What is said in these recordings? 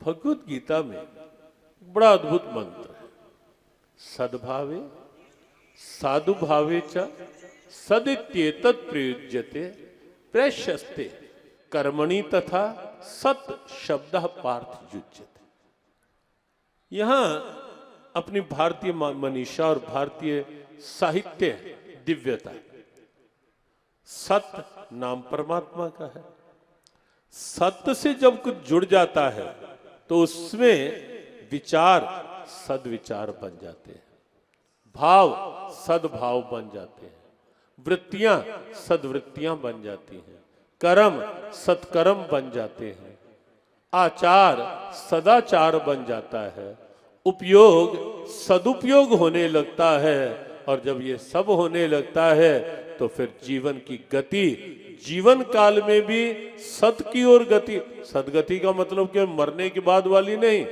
भगवत गीता में बड़ा अद्भुत मंत्र है, सद्भावे साधुभावे च सदित्येतत् प्रयुज्यते प्रेष्यस्ते कर्मणि तथा सत शब्द पार्थ युज्यते। यहां अपनी भारतीय मनीषा और भारतीय साहित्य दिव्यता। सत्य नाम परमात्मा का है। सत्य से जब कुछ जुड़ जाता है तो उसमें विचार सद्विचार बन जाते हैं, भाव सद्भाव बन जाते हैं, वृत्तियां सद्वृत्तियां बन जाती हैं, कर्म सत्कर्म बन जाते हैं, आचार सदाचार बन जाता है, उपयोग सदुपयोग होने लगता है। और जब ये सब होने लगता है तो फिर जीवन की गति जीवन काल में भी सत की ओर गति। सदगति का मतलब कि मरने के बाद वाली नहीं,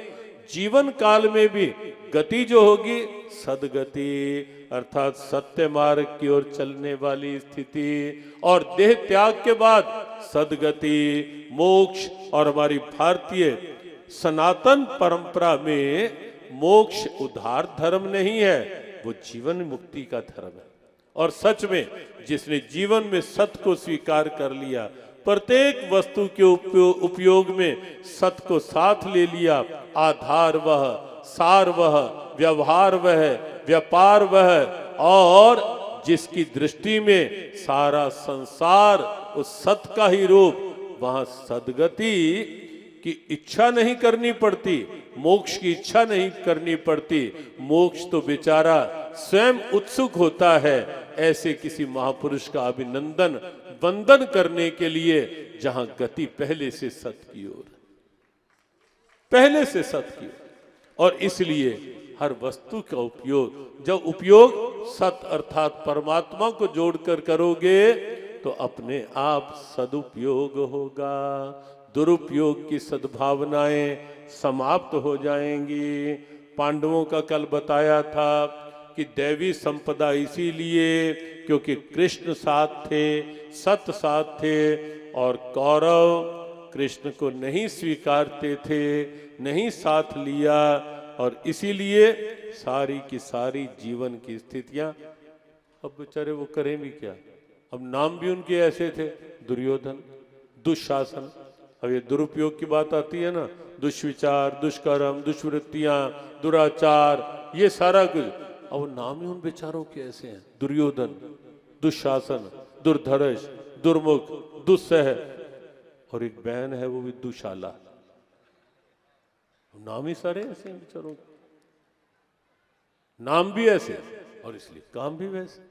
जीवन काल में भी गति जो होगी सदगति अर्थात सत्य मार्ग की ओर चलने वाली स्थिति। और देह त्याग के बाद सदगति मोक्ष। और हमारी भारतीय सनातन परंपरा में मोक्ष उद्धार धर्म नहीं है, वो जीवन मुक्ति का धर्म है। और सच में जिसने जीवन में सत्य को स्वीकार कर लिया, प्रत्येक वस्तु के उपयोग में सत्य को साथ ले लिया, आधार वह, सार वह, व्यवहार वह, व्यापार वह, और जिसकी दृष्टि में सारा संसार उस सत्य का ही रूप, वहां सद्गति की इच्छा नहीं करनी पड़ती, मोक्ष की इच्छा नहीं करनी पड़ती। मोक्ष तो बेचारा स्वयं उत्सुक होता है ऐसे किसी महापुरुष का अभिनंदन वंदन करने के लिए जहां गति पहले से सत्य की ओर, पहले से सत्य की ओर। और इसलिए हर वस्तु का उपयोग जब उपयोग सत्य अर्थात परमात्मा को जोड़कर करोगे तो अपने आप सदुपयोग होगा, दुरुपयोग की सद्भावनाएं समाप्त हो जाएंगी। पांडवों का कल बताया था कि दैवी संपदा इसीलिए क्योंकि कृष्ण साथ थे, सत्य साथ थे, और कौरव कृष्ण को नहीं स्वीकारते थे, नहीं साथ लिया, और इसीलिए सारी की सारी जीवन की स्थितियां। अब बेचारे वो करें भी क्या, अब नाम भी उनके ऐसे थे, दुर्योधन, दुशासन। अब ये दुरुपयोग की बात आती है ना, दुष्विचार, दुष्कर्म, दुष्वृत्तियां, दुराचार, ये सारा कुछ। अब नाम ही उन बेचारों के ऐसे हैं, दुर्योधन, दुशासन, दुर्धर्ष, दुर्मुख, दुस्सह, और एक बहन है वो भी दुशाला। नाम ही सारे ऐसे हैं बेचारों के, नाम भी ऐसे और इसलिए काम भी वैसे।